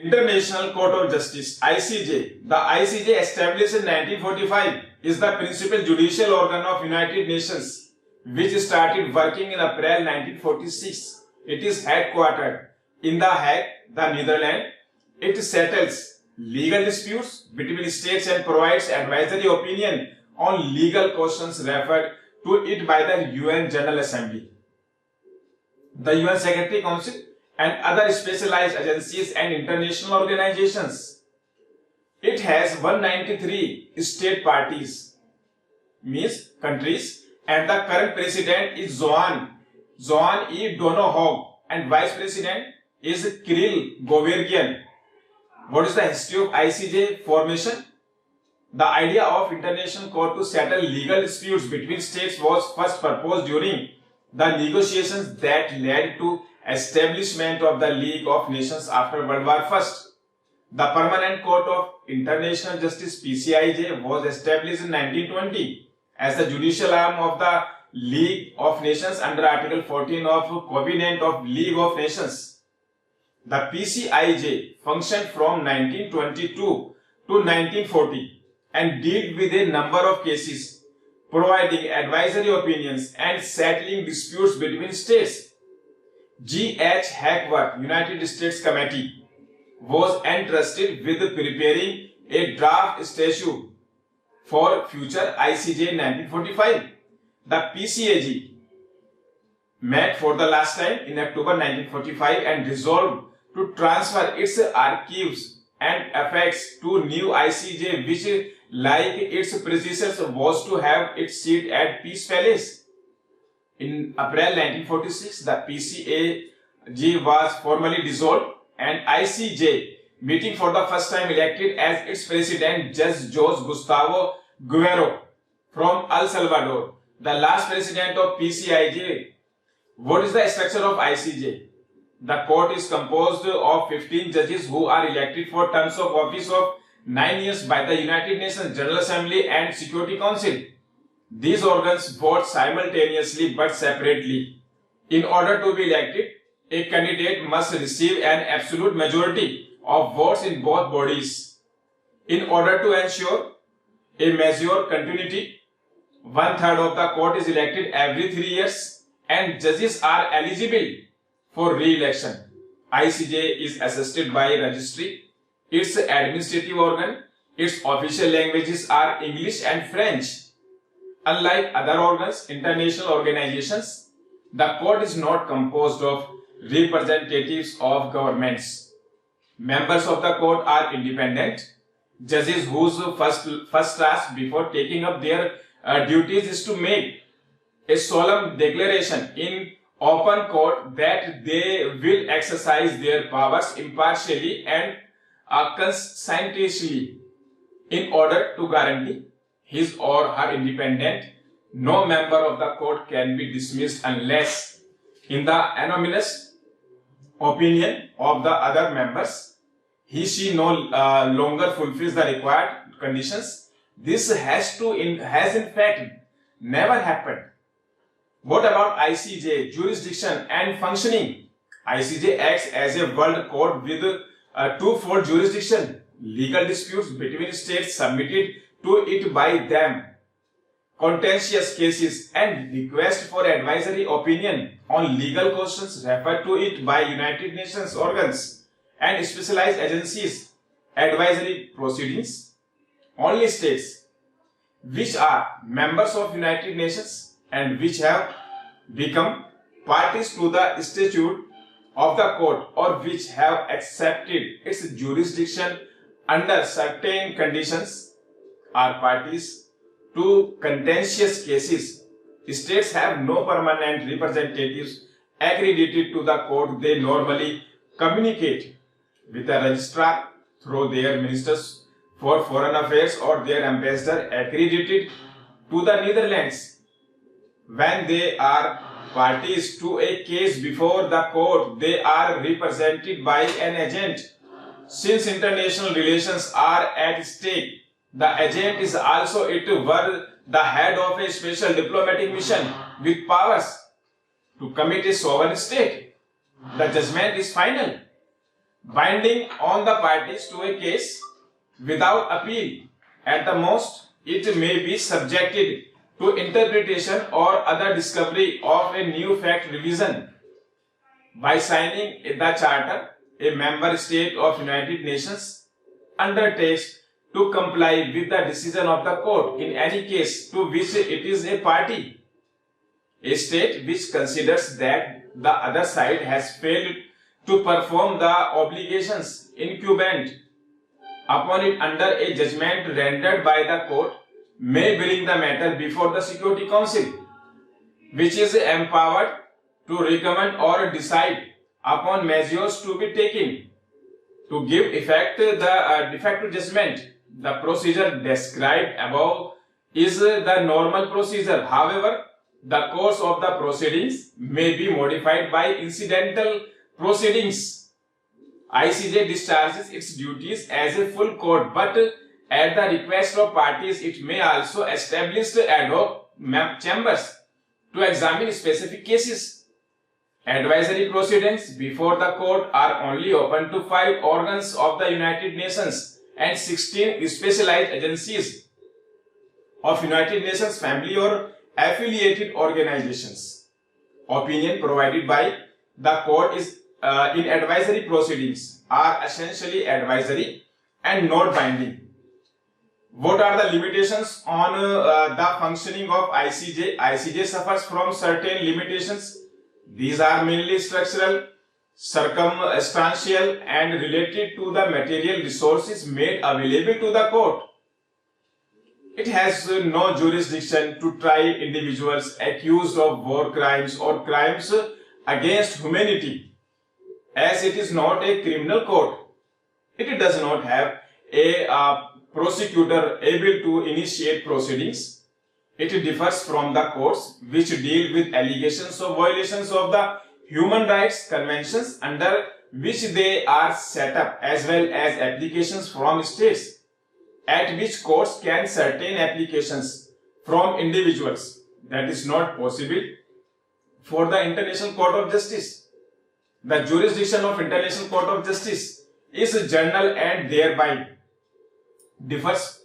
International Court of Justice (ICJ). The ICJ, established in 1945, is the principal judicial organ of United Nations, which started working in April 1946. It is headquartered in The Hague, the Netherlands. It settles legal disputes between states and provides advisory opinion on legal questions referred to it by the UN General Assembly, the UN Security Council, and other specialized agencies and international organizations. It has 193 state parties, means countries, and the current president is Johan E. Donohoe, and vice president is Kirill Govergian. What is the history of ICJ formation? The idea of International Court to settle legal disputes between states was first proposed during the negotiations that led to establishment of the League of Nations after World War I. The Permanent Court of International Justice (PCIJ) was established in 1920 as the judicial arm of the League of Nations under Article 14 of Covenant of League of Nations. The PCIJ functioned from 1922 to 1940 and dealt with a number of cases, providing advisory opinions and settling disputes between states. G.H. Hackworth, United States Committee, was entrusted with preparing a draft statute for future ICJ in 1945. The PCAG met for the last time in October 1945 and resolved to transfer its archives and effects to new ICJ, which, like its predecessor, was to have its seat at Peace Palace. In April 1946, the PCAG was formally dissolved and ICJ, meeting for the first time, elected as its president Judge Jose Gustavo Guerrero from El Salvador, the last president of PCIJ. What is the structure of ICJ? The court is composed of 15 judges who are elected for terms of office of 9 years by the United Nations General Assembly and Security Council. These organs vote simultaneously but separately. In order to be elected, a candidate must receive an absolute majority of votes in both bodies. In order to ensure a measure continuity, 1/3 of the court is elected every 3 years and judges are eligible for re-election. ICJ is assisted by a registry. Its administrative organ, its official languages are English and French. Unlike other organs, international organizations, the court is not composed of representatives of governments. Members of the court are independent judges whose first task before taking up their duties is to make a solemn declaration in open court that they will exercise their powers impartially and conscientiously. In order to guarantee his or her independence, no member of the court can be dismissed unless, in the anonymous opinion of the other members, he/she no longer fulfills the required conditions. This has in fact never happened. What about ICJ jurisdiction and functioning? ICJ acts as a world court with a twofold jurisdiction: legal disputes between states submitted to it by them, contentious cases, and request for advisory opinion on legal questions referred to it by United Nations organs and specialized agencies. Advisory proceedings. Only states which are members of United Nations and which have become parties to the statute of the court or which have accepted its jurisdiction under certain conditions are parties to contentious cases. States have no permanent representatives accredited to the court. They normally communicate with the registrar through their ministers for foreign affairs or their ambassador accredited to the Netherlands. When they are parties to a case before the court, they are represented by an agent. Since international relations are at stake, the agent is also, it were, the head of a special diplomatic mission with powers to commit a sovereign state. The judgment is final. binding on the parties to a case without appeal. At the most, it may be subjected to interpretation or other discovery of a new fact revision. By signing the Charter, a member state of United Nations undertakes to comply with the decision of the court in any case to which it is a party. A state which considers that the other side has failed to perform the obligations incumbent upon it under a judgment rendered by the court may bring the matter before the Security Council, which is empowered to recommend or decide upon measures to be taken to give effect to the de facto judgment. The procedure described above is the normal procedure. However, the course of the proceedings may be modified by incidental proceedings. ICJ discharges its duties as a full court, but at the request of parties, it may also establish ad hoc chambers to examine specific cases. Advisory proceedings before the court are only open to 5 organs of the United Nations and 16 specialized agencies of United Nations family or affiliated organizations. Opinion provided by the court is in advisory proceedings are essentially advisory and not binding. What are the limitations on the functioning of ICJ? ICJ suffers from certain limitations. These are mainly structural, circumstantial, and related to the material resources made available to the court. It has no jurisdiction to try individuals accused of war crimes or crimes against humanity, as it is not a criminal court. It does not have a prosecutor able to initiate proceedings. It differs from the courts which deal with allegations of violations of the human rights conventions under which they are set up, as well as applications from states, at which courts can certain applications from individuals. That is not possible for the International Court of Justice. The jurisdiction of International Court of Justice is general and thereby differs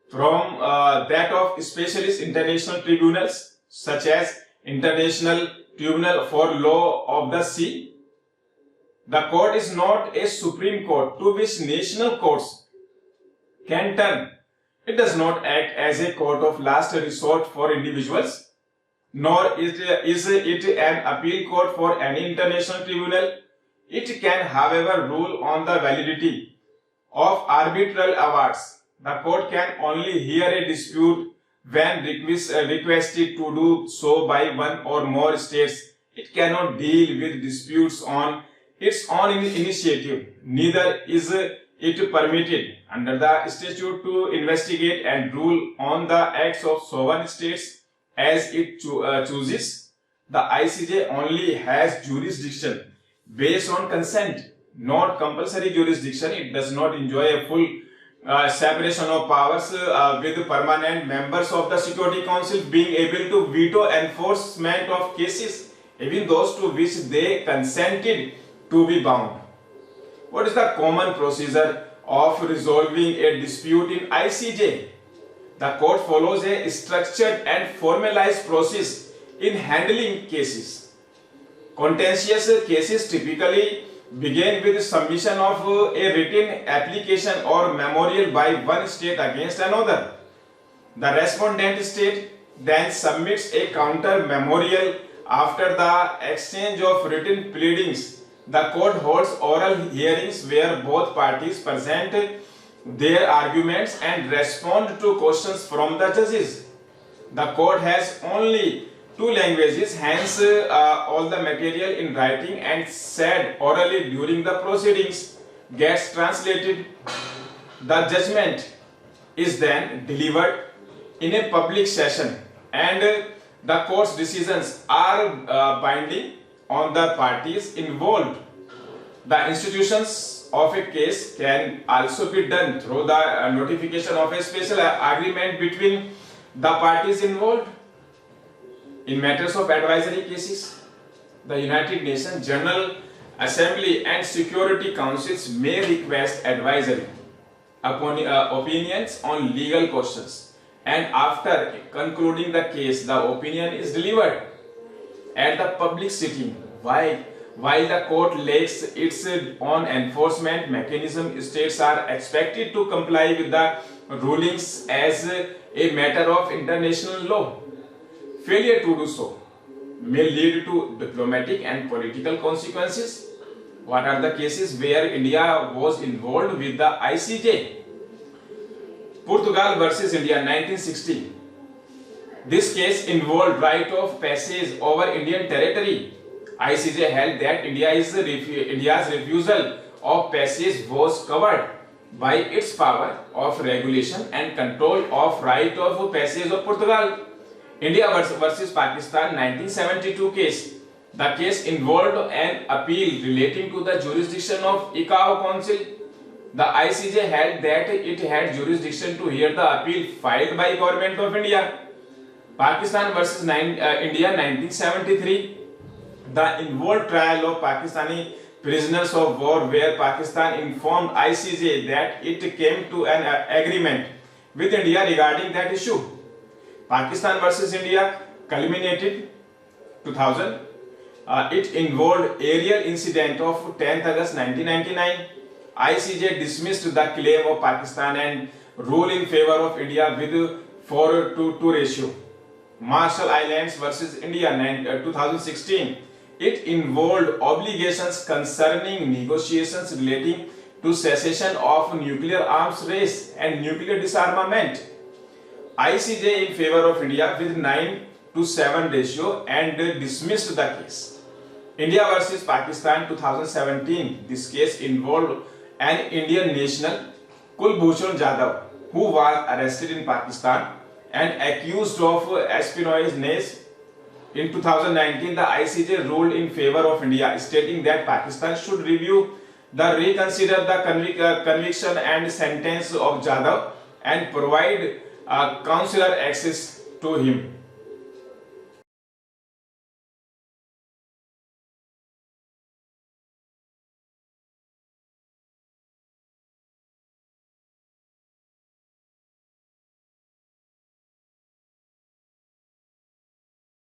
from that of specialist international tribunals such as International Tribunal for Law of the Sea. The court is not a supreme court to which national courts can turn. It does not act as a court of last resort for individuals, nor is it an appeal court for any international tribunal. It can, however, rule on the validity of arbitral awards. The court can only hear a dispute when requested to do so by one or more states. It cannot deal with disputes on its own initiative. Neither is it permitted under the statute to investigate and rule on the acts of sovereign states as it chooses. The ICJ only has jurisdiction based on consent, not compulsory jurisdiction. It does not enjoy a full separation of powers with permanent members of the Security Council being able to veto enforcement of cases, even those to which they consented to be bound. What is the common procedure of resolving a dispute in ICJ? The court follows a structured and formalized process in handling cases. Contentious cases typically begin with submission of a written application or memorial by one state against another. The respondent state then submits a counter memorial. After the exchange of written pleadings, the court holds oral hearings where both parties present their arguments and respond to questions from the judges. The court has only 2 languages, hence all the material in writing and said orally during the proceedings gets translated. The judgment is then delivered in a public session and the court's decisions are binding on the parties involved. The institutions of a case can also be done through the notification of a special agreement between the parties involved. In matters of advisory cases, the United Nations General Assembly and Security Councils may request advisory opinions on legal questions, and after concluding the case, the opinion is delivered at the public sitting. While the court lacks its own enforcement mechanism, states are expected to comply with the rulings as a matter of international law. Failure to do so may lead to diplomatic and political consequences. What are the cases where India was involved with the ICJ? Portugal versus India 1960. This case involved right of passage over Indian territory. ICJ held that India's refusal of passage was covered by its power of regulation and control of right of passage of Portugal. India versus Pakistan 1972 case. The case involved an appeal relating to the jurisdiction of ICAO Council. The ICJ held that it had jurisdiction to hear the appeal filed by Government of India. Pakistan versus India 1973. The involved trial of Pakistani prisoners of war, where Pakistan informed ICJ that it came to an agreement with India regarding that issue. Pakistan versus India culminated 2000. It involved aerial incident of 10th August 1999. ICJ dismissed the claim of Pakistan and ruled in favor of India with 4-2 ratio. Marshall Islands versus India 2016. It involved obligations concerning negotiations relating to cessation of nuclear arms race and nuclear disarmament. ICJ in favor of India with 9-7 ratio and dismissed the case. India versus Pakistan 2017. This case involved an Indian national, Kulbhushan Jadhav, who was arrested in Pakistan and accused of espionage. In 2019, the ICJ ruled in favor of India, stating that Pakistan should reconsider the conviction and sentence of Jadhav and provide consular access to him.